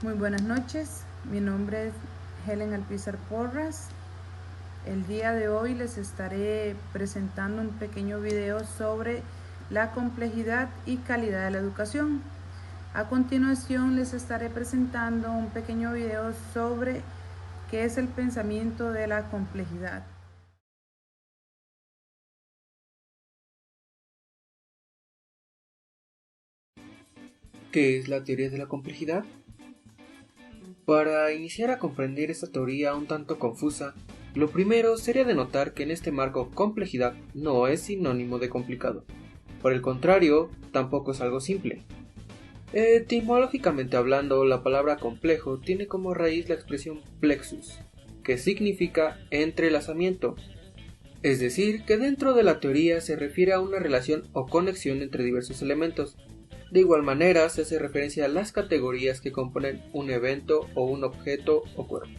Muy buenas noches, mi nombre es Helen Alpizar Porras. El día de hoy les estaré presentando un pequeño video sobre la complejidad y calidad de la educación. A continuación les estaré presentando un pequeño video sobre qué es el pensamiento de la complejidad. ¿Qué es la teoría de la complejidad? Para iniciar a comprender esta teoría un tanto confusa, lo primero sería de notar que en este marco complejidad no es sinónimo de complicado. Por el contrario, tampoco es algo simple. Etimológicamente hablando, la palabra complejo tiene como raíz la expresión plexus, que significa entrelazamiento. Es decir, que dentro de la teoría se refiere a una relación o conexión entre diversos elementos. De igual manera, se hace referencia a las categorías que componen un evento o un objeto o cuerpo.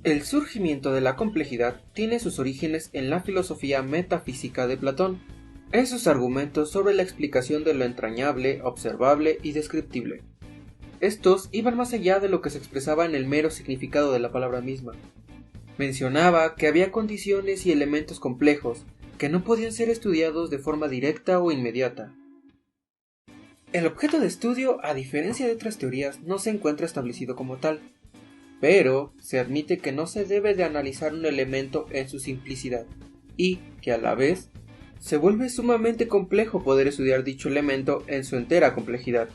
El surgimiento de la complejidad tiene sus orígenes en la filosofía metafísica de Platón, en sus argumentos sobre la explicación de lo entrañable, observable y descriptible. Estos iban más allá de lo que se expresaba en el mero significado de la palabra misma. Mencionaba que había condiciones y elementos complejos que no podían ser estudiados de forma directa o inmediata. El objeto de estudio, a diferencia de otras teorías, no se encuentra establecido como tal, pero se admite que no se debe de analizar un elemento en su simplicidad, y que a la vez se vuelve sumamente complejo poder estudiar dicho elemento en su entera complejidad.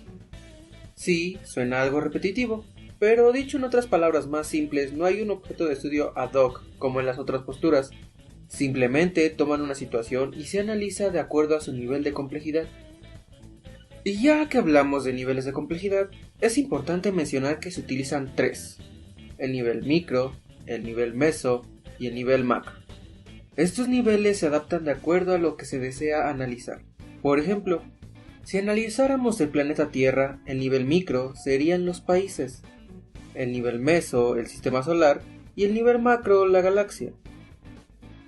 Sí, suena algo repetitivo, pero dicho en otras palabras más simples, no hay un objeto de estudio ad hoc como en las otras posturas. Simplemente toman una situación y se analiza de acuerdo a su nivel de complejidad. Y ya que hablamos de niveles de complejidad, es importante mencionar que se utilizan tres: el nivel micro, el nivel meso y el nivel macro. Estos niveles se adaptan de acuerdo a lo que se desea analizar. Por ejemplo, si analizáramos el planeta Tierra, el nivel micro serían los países, el nivel meso el sistema solar y el nivel macro la galaxia.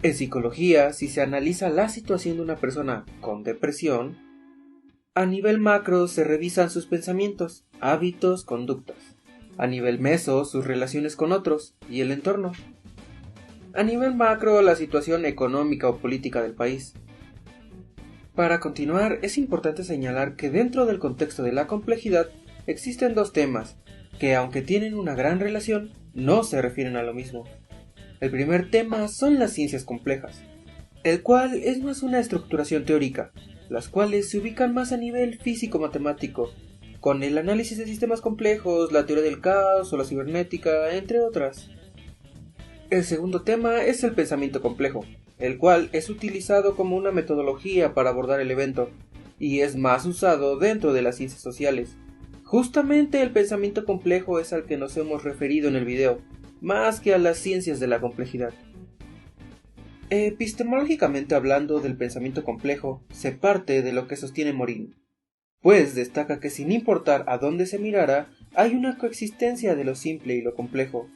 En psicología, si se analiza la situación de una persona con depresión, a nivel macro se revisan sus pensamientos, hábitos, conductas. A nivel meso, sus relaciones con otros y el entorno. A nivel macro, la situación económica o política del país. Para continuar, es importante señalar que dentro del contexto de la complejidad existen dos temas que, aunque tienen una gran relación, no se refieren a lo mismo. El primer tema son las ciencias complejas, el cual es más una estructuración teórica, las cuales se ubican más a nivel físico-matemático, con el análisis de sistemas complejos, la teoría del caos o la cibernética, entre otras. El segundo tema es el pensamiento complejo, el cual es utilizado como una metodología para abordar el evento, y es más usado dentro de las ciencias sociales. Justamente el pensamiento complejo es al que nos hemos referido en el video, más que a las ciencias de la complejidad. Epistemológicamente hablando del pensamiento complejo, se parte de lo que sostiene Morin, pues destaca que sin importar a dónde se mirara, hay una coexistencia de lo simple y lo complejo,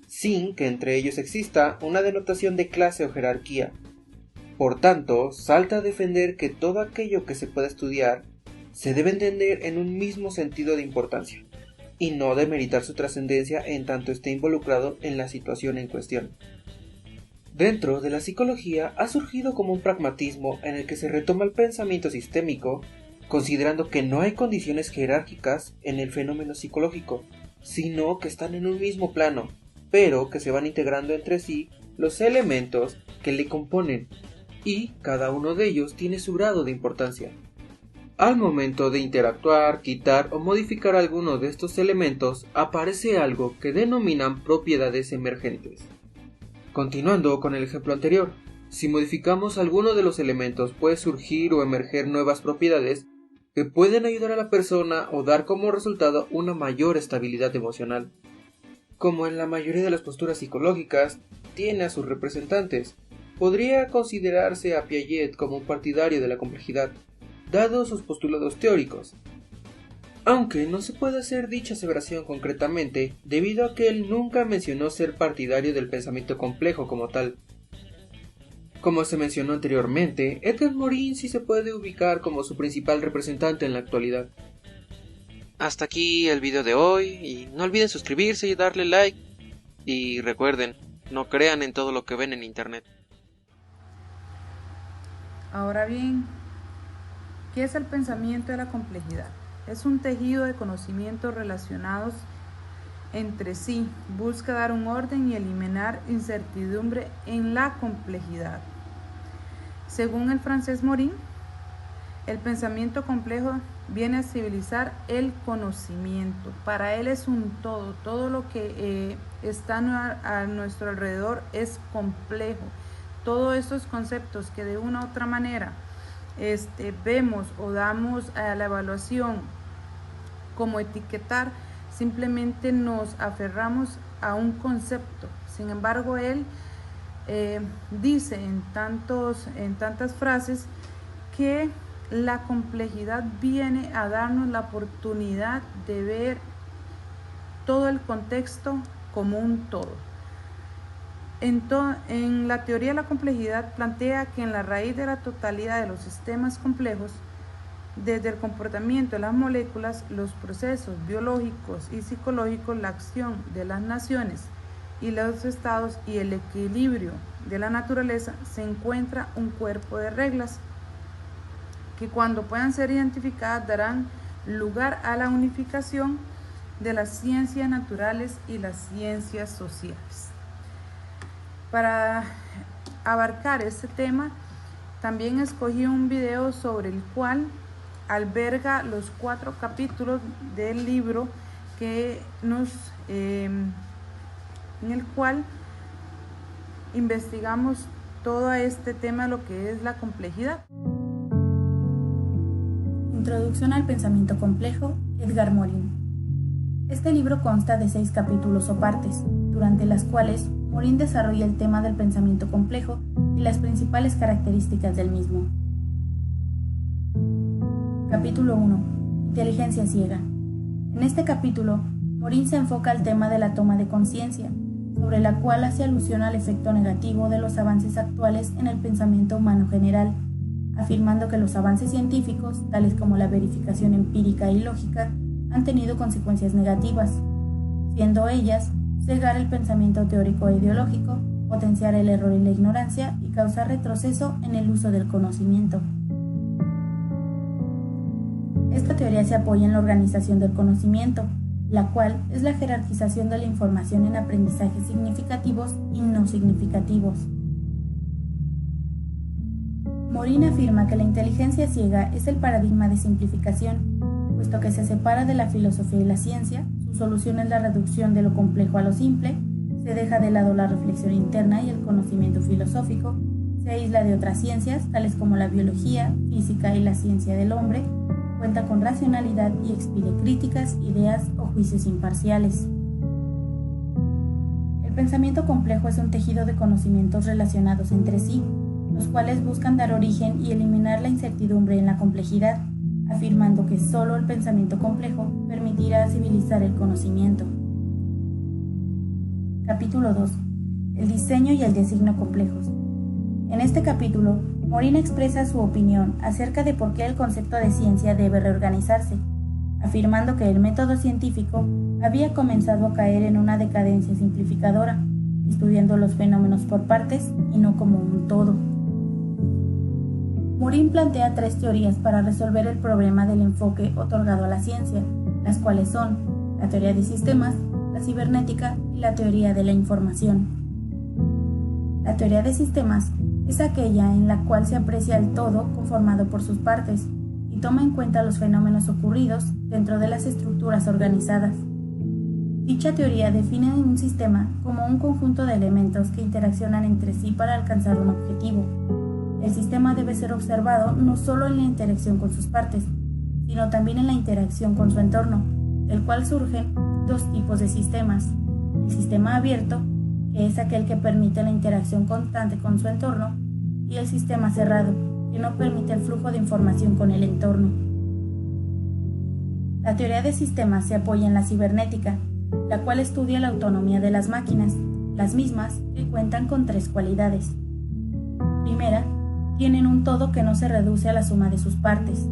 sin que entre ellos exista una denotación de clase o jerarquía. Por tanto, salta a defender que todo aquello que se pueda estudiar se debe entender en un mismo sentido de importancia, y no demeritar su trascendencia en tanto esté involucrado en la situación en cuestión. Dentro de la psicología ha surgido como un pragmatismo en el que se retoma el pensamiento sistémico, considerando que no hay condiciones jerárquicas en el fenómeno psicológico, sino que están en un mismo plano, pero que se van integrando entre sí los elementos que le componen, y cada uno de ellos tiene su grado de importancia. Al momento de interactuar, quitar o modificar alguno de estos elementos, aparece algo que denominan propiedades emergentes. Continuando con el ejemplo anterior, si modificamos alguno de los elementos puede surgir o emerger nuevas propiedades que pueden ayudar a la persona o dar como resultado una mayor estabilidad emocional. Como en la mayoría de las posturas psicológicas, tiene a sus representantes. Podría considerarse a Piaget como un partidario de la complejidad, dados sus postulados teóricos. Aunque no se puede hacer dicha aseveración concretamente, debido a que él nunca mencionó ser partidario del pensamiento complejo como tal. Como se mencionó anteriormente, Edgar Morin sí se puede ubicar como su principal representante en la actualidad. hasta aquí el video de hoy y no olviden suscribirse y darle like. Y recuerden, no crean en todo lo que ven en internet. Ahora bien, ¿qué es el pensamiento de la complejidad? Es un tejido de conocimientos relacionados entre sí, busca dar un orden y eliminar incertidumbre en la complejidad. Según el francés Morin, el pensamiento complejo viene a civilizar el conocimiento. Para él es un todo, todo lo que está a nuestro alrededor es complejo. Todos estos conceptos que de una u otra manera vemos o damos a la evaluación como etiquetar, simplemente nos aferramos a un concepto. Sin embargo, él dice en tantas frases que la complejidad viene a darnos la oportunidad de ver todo el contexto como un todo. En la teoría de la complejidad plantea que en la raíz de la totalidad de los sistemas complejos, desde el comportamiento de las moléculas, los procesos biológicos y psicológicos, la acción de las naciones y los estados y el equilibrio de la naturaleza, se encuentra un cuerpo de reglas que cuando puedan ser identificadas darán lugar a la unificación de las ciencias naturales y las ciencias sociales. Para abarcar este tema, también escogí un video sobre el cual alberga los 4 capítulos del libro en el cual investigamos todo este tema, lo que es la complejidad. Introducción al pensamiento complejo, Edgar Morin. Este libro consta de 6 capítulos o partes, durante las cuales Morin desarrolla el tema del pensamiento complejo y las principales características del mismo. Capítulo 1. Inteligencia ciega. En este capítulo, Morin se enfoca al tema de la toma de conciencia, sobre la cual hace alusión al efecto negativo de los avances actuales en el pensamiento humano general, afirmando que los avances científicos, tales como la verificación empírica y lógica, han tenido consecuencias negativas, siendo ellas cegar el pensamiento teórico e ideológico, potenciar el error y la ignorancia y causar retroceso en el uso del conocimiento. Esta teoría se apoya en la organización del conocimiento, la cual es la jerarquización de la información en aprendizajes significativos y no significativos. Morin afirma que la inteligencia ciega es el paradigma de simplificación, puesto que se separa de la filosofía y la ciencia, su solución es la reducción de lo complejo a lo simple, se deja de lado la reflexión interna y el conocimiento filosófico, se aísla de otras ciencias, tales como la biología, física y la ciencia del hombre, cuenta con racionalidad y expide críticas, ideas o juicios imparciales. El pensamiento complejo es un tejido de conocimientos relacionados entre sí, los cuales buscan dar origen y eliminar la incertidumbre en la complejidad, afirmando que solo el pensamiento complejo permitirá civilizar el conocimiento. Capítulo 2. El diseño y el designio complejos. En este capítulo, Morin expresa su opinión acerca de por qué el concepto de ciencia debe reorganizarse, afirmando que el método científico había comenzado a caer en una decadencia simplificadora, estudiando los fenómenos por partes y no como un todo. Morin plantea 3 teorías para resolver el problema del enfoque otorgado a la ciencia, las cuales son la teoría de sistemas, la cibernética y la teoría de la información. La teoría de sistemas es aquella en la cual se aprecia el todo conformado por sus partes y toma en cuenta los fenómenos ocurridos dentro de las estructuras organizadas. Dicha teoría define un sistema como un conjunto de elementos que interaccionan entre sí para alcanzar un objetivo. El sistema debe ser observado no solo en la interacción con sus partes, sino también en la interacción con su entorno, del cual surgen 2 tipos de sistemas: el sistema abierto, que es aquel que permite la interacción constante con su entorno, y el sistema cerrado, que no permite el flujo de información con el entorno. La teoría de sistemas se apoya en la cibernética, la cual estudia la autonomía de las máquinas, las mismas que cuentan con 3 cualidades. Primera, tienen un todo que no se reduce a la suma de sus partes.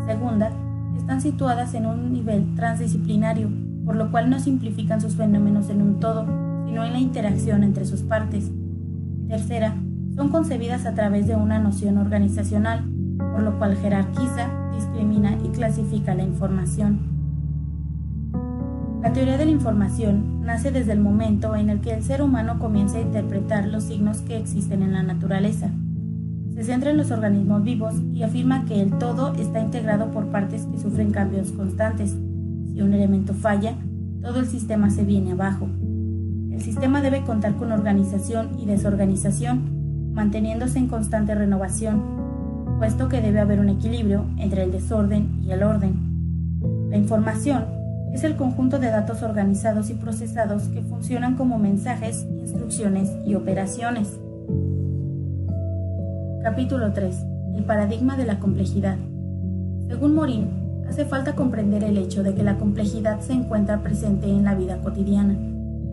Segunda, están situadas en un nivel transdisciplinario, por lo cual no simplifican sus fenómenos en un todo, sino en la interacción entre sus partes. Tercera, son concebidas a través de una noción organizacional, por lo cual jerarquiza, discrimina y clasifica la información. La teoría de la información nace desde el momento en el que el ser humano comienza a interpretar los signos que existen en la naturaleza. Se centra en los organismos vivos y afirma que el todo está integrado por partes que sufren cambios constantes. Si un elemento falla, todo el sistema se viene abajo. El sistema debe contar con organización y desorganización, manteniéndose en constante renovación, puesto que debe haber un equilibrio entre el desorden y el orden. La información es el conjunto de datos organizados y procesados que funcionan como mensajes, instrucciones y operaciones. Capítulo 3. El paradigma de la complejidad. Según Morin, hace falta comprender el hecho de que la complejidad se encuentra presente en la vida cotidiana,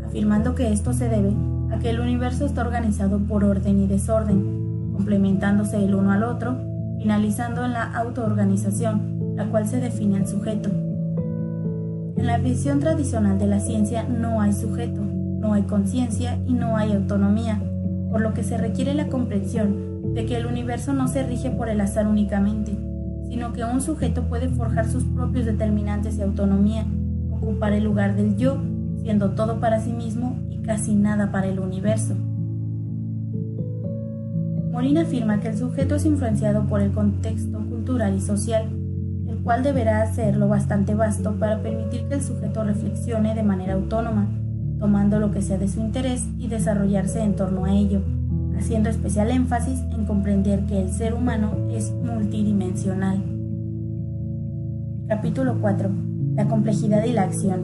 afirmando que esto se debe a que el universo está organizado por orden y desorden, complementándose el uno al otro, finalizando en la autoorganización, la cual se define al sujeto. En la visión tradicional de la ciencia no hay sujeto, no hay conciencia y no hay autonomía, por lo que se requiere la comprensión de que el universo no se rige por el azar únicamente, sino que un sujeto puede forjar sus propios determinantes y autonomía, ocupar el lugar del yo, siendo todo para sí mismo y casi nada para el universo. Morin afirma que el sujeto es influenciado por el contexto cultural y social, el cual deberá ser lo bastante vasto para permitir que el sujeto reflexione de manera autónoma, tomando lo que sea de su interés y desarrollarse en torno a ello, haciendo especial énfasis en comprender que el ser humano es multidimensional. Capítulo 4. La complejidad y la acción.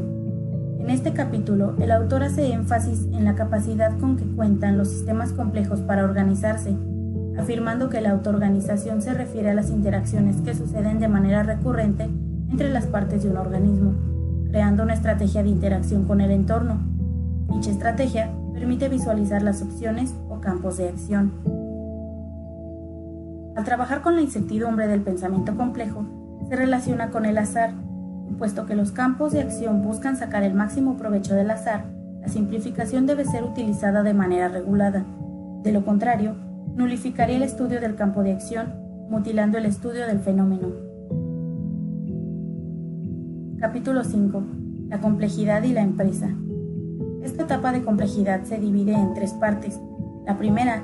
En este capítulo, el autor hace énfasis en la capacidad con que cuentan los sistemas complejos para organizarse, afirmando que la autoorganización se refiere a las interacciones que suceden de manera recurrente entre las partes de un organismo, creando una estrategia de interacción con el entorno. Dicha estrategia permite visualizar las opciones o campos de acción. Al trabajar con la incertidumbre del pensamiento complejo, se relaciona con el azar, y puesto que los campos de acción buscan sacar el máximo provecho del azar, la simplificación debe ser utilizada de manera regulada. De lo contrario, nulificaría el estudio del campo de acción, mutilando el estudio del fenómeno. Capítulo 5. La complejidad y la empresa. Esta etapa de complejidad se divide en tres partes. La primera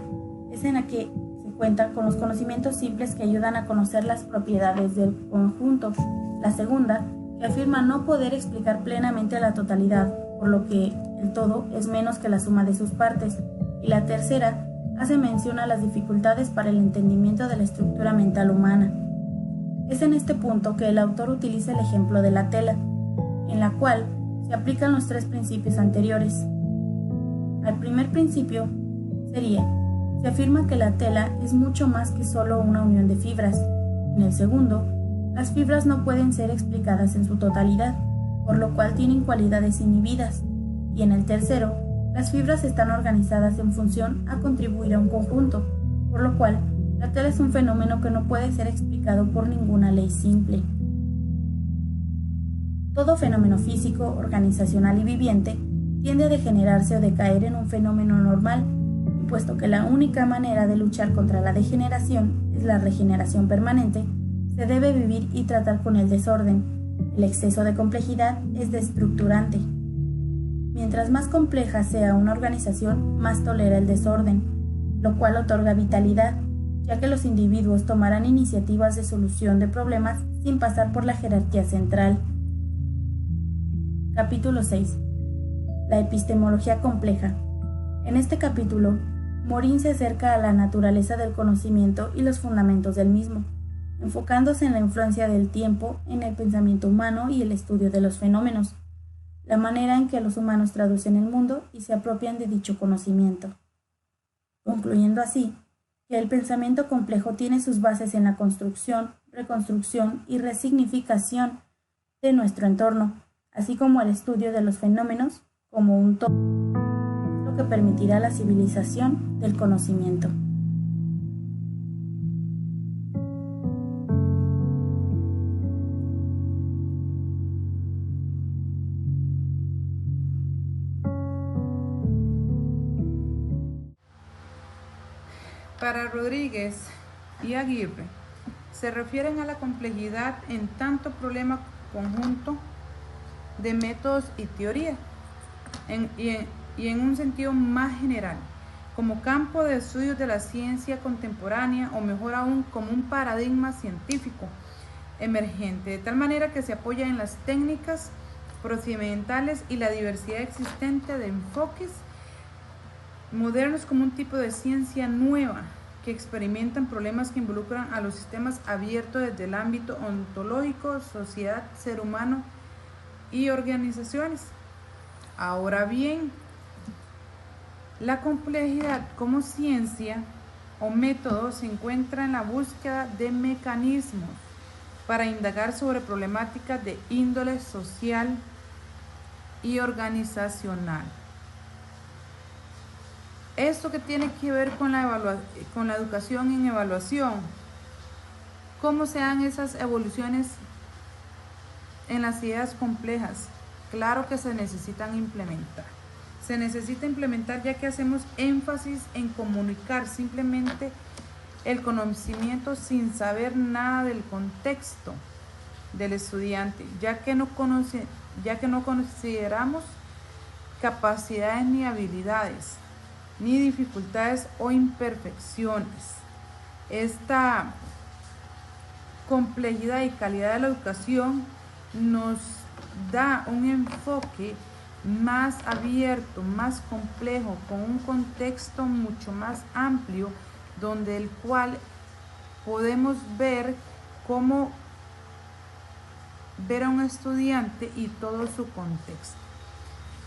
es en la que se cuenta con los conocimientos simples que ayudan a conocer las propiedades del conjunto. La segunda, que afirma no poder explicar plenamente la totalidad, por lo que el todo es menos que la suma de sus partes. Y la tercera, hace mención a las dificultades para el entendimiento de la estructura mental humana. Es en este punto que el autor utiliza el ejemplo de la tela, en la cual se aplican los tres principios anteriores. Al primer principio se afirma que la tela es mucho más que solo una unión de fibras. En el segundo, las fibras no pueden ser explicadas en su totalidad, por lo cual tienen cualidades inhibidas. Y en el tercero, las fibras están organizadas en función a contribuir a un conjunto, por lo cual la tela es un fenómeno que no puede ser explicado por ninguna ley simple. Todo fenómeno físico, organizacional y viviente tiende a degenerarse o decaer en un fenómeno normal, y puesto que la única manera de luchar contra la degeneración es la regeneración permanente, se debe vivir y tratar con el desorden. El exceso de complejidad es destructurante. Mientras más compleja sea una organización, más tolera el desorden, lo cual otorga vitalidad, ya que los individuos tomarán iniciativas de solución de problemas sin pasar por la jerarquía central. Capítulo 6. La epistemología compleja. En este capítulo, Morin se acerca a la naturaleza del conocimiento y los fundamentos del mismo, enfocándose en la influencia del tiempo en el pensamiento humano y el estudio de los fenómenos, la manera en que los humanos traducen el mundo y se apropian de dicho conocimiento, concluyendo así que el pensamiento complejo tiene sus bases en la construcción, reconstrucción y resignificación de nuestro entorno, así como el estudio de los fenómenos como un todo, lo que permitirá la civilización del conocimiento. Para Rodríguez y Aguirre, se refieren a la complejidad en tanto problema conjunto de métodos y teoría, y en un sentido más general, como campo de estudios de la ciencia contemporánea, o mejor aún, como un paradigma científico emergente, de tal manera que se apoya en las técnicas procedimentales y la diversidad existente de enfoques modernos como un tipo de ciencia nueva que experimentan problemas que involucran a los sistemas abiertos desde el ámbito ontológico, sociedad, ser humano y organizaciones. Ahora bien, la complejidad como ciencia o método se encuentra en la búsqueda de mecanismos para indagar sobre problemáticas de índole social y organizacional. Esto que tiene que ver con la educación en evaluación, cómo se dan esas evoluciones en las ideas complejas. Claro que se necesitan implementar. Se necesita implementar ya que hacemos énfasis en comunicar simplemente el conocimiento sin saber nada del contexto del estudiante, ya que no consideramos capacidades ni habilidades, ni dificultades o imperfecciones. Esta complejidad y calidad de la educación nos da un enfoque más abierto, más complejo, con un contexto mucho más amplio, donde el cual podemos ver cómo ver a un estudiante y todo su contexto.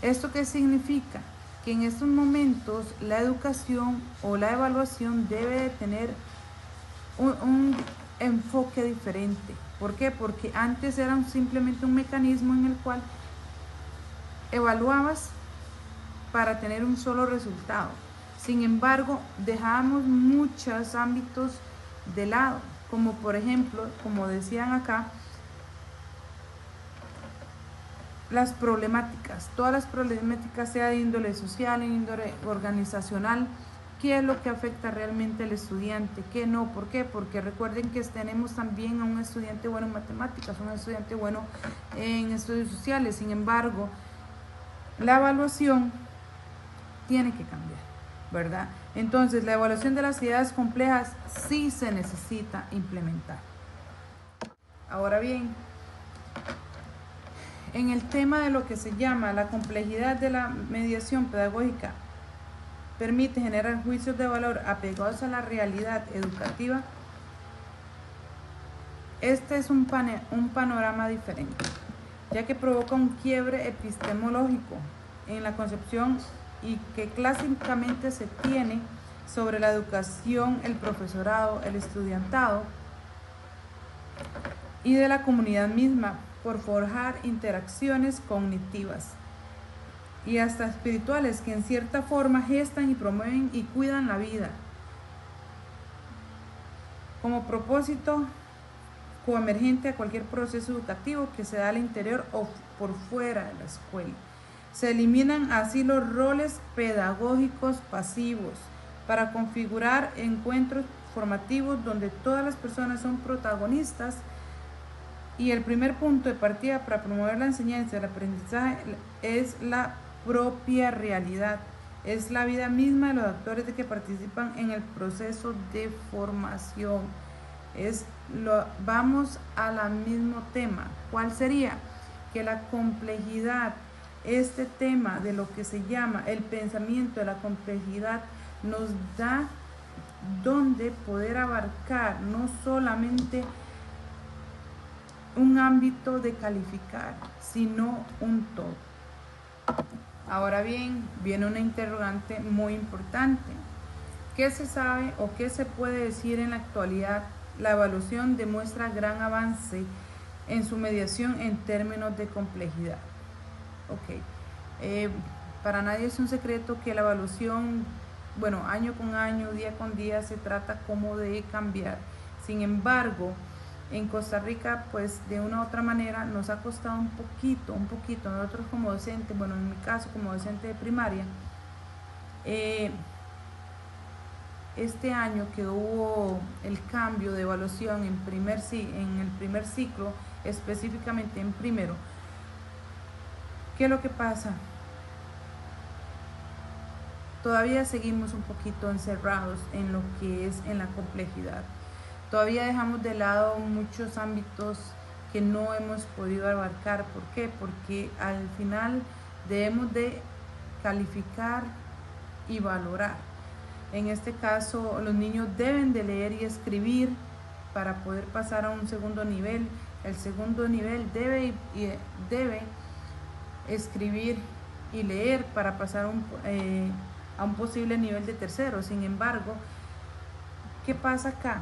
¿Esto qué significa? Que en estos momentos la educación o la evaluación debe de tener un enfoque diferente. ¿Por qué? Porque antes era simplemente un mecanismo en el cual evaluabas para tener un solo resultado. Sin embargo, dejábamos muchos ámbitos de lado, como por ejemplo, como decían acá, las problemáticas, todas las problemáticas, sea de índole social, de índole organizacional, qué es lo que afecta realmente al estudiante, qué no, ¿por qué? Porque recuerden que tenemos también a un estudiante bueno en matemáticas, un estudiante bueno en estudios sociales. Sin embargo, la evaluación tiene que cambiar, ¿verdad? Entonces, la evaluación de las ideas complejas sí se necesita implementar. Ahora bien, en el tema de lo que se llama la complejidad de la mediación pedagógica, permite generar juicios de valor apegados a la realidad educativa. Este es un panorama diferente, ya que provoca un quiebre epistemológico en la concepción y que clásicamente se tiene sobre la educación, el profesorado, el estudiantado y de la comunidad misma, por forjar interacciones cognitivas y hasta espirituales que en cierta forma gestan y promueven y cuidan la vida como propósito coemergente a cualquier proceso educativo que se da al interior o por fuera de la escuela. Se eliminan así los roles pedagógicos pasivos para configurar encuentros formativos donde todas las personas son protagonistas, y el primer punto de partida para promover la enseñanza y el aprendizaje es la propia realidad, es la vida misma de los actores que participan en el proceso de formación. Vamos al mismo tema. ¿Cuál sería? Que la complejidad, este tema de lo que se llama el pensamiento de la complejidad, nos da donde poder abarcar no solamente un ámbito de calificar, sino un todo. Ahora bien, viene una interrogante muy importante. ¿Qué se sabe o qué se puede decir en la actualidad? La evaluación demuestra gran avance en su mediación en términos de complejidad. Para nadie es un secreto que la evaluación, año con año, día con día, se trata como de cambiar. Sin embargo, en Costa Rica, pues de una u otra manera nos ha costado un poquito, nosotros como docentes, en mi caso como docente de primaria, este año que hubo el cambio de evaluación en el primer ciclo, específicamente en primero, ¿qué es lo que pasa? Todavía seguimos un poquito encerrados en lo que es en la complejidad. Todavía dejamos de lado muchos ámbitos que no hemos podido abarcar. ¿Por qué? Porque al final debemos de calificar y valorar. En este caso, los niños deben de leer y escribir para poder pasar a un segundo nivel. El segundo nivel debe escribir y leer para pasar a un posible nivel de tercero. Sin embargo, ¿qué pasa acá?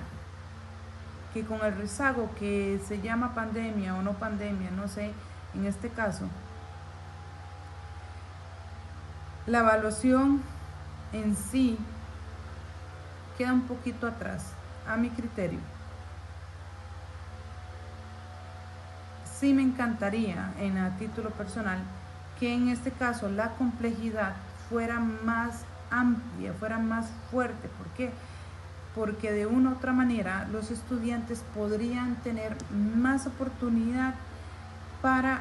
Que con el rezago que se llama pandemia o no pandemia, no sé, en este caso, la evaluación en sí queda un poquito atrás, a mi criterio. Sí me encantaría, a título personal, que en este caso la complejidad fuera más amplia, fuera más fuerte. ¿Por qué? Porque de una u otra manera los estudiantes podrían tener más oportunidad para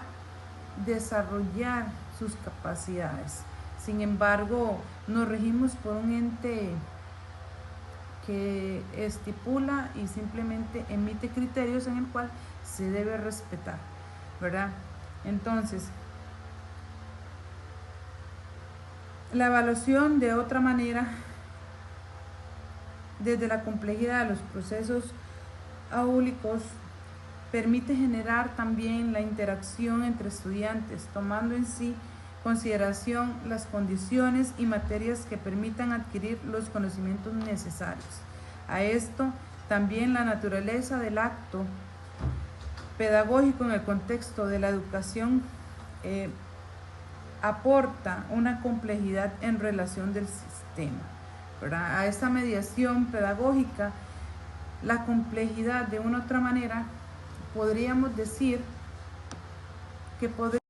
desarrollar sus capacidades. Sin embargo, nos regimos por un ente que estipula y simplemente emite criterios en el cual se debe respetar, ¿verdad? Entonces, la evaluación de otra manera, desde la complejidad de los procesos áulicos, permite generar también la interacción entre estudiantes, tomando en sí consideración las condiciones y materias que permitan adquirir los conocimientos necesarios. A esto también la naturaleza del acto pedagógico en el contexto de la educación aporta una complejidad en relación del sistema, ¿verdad? A esta mediación pedagógica, la complejidad de una u otra manera podríamos decir que podría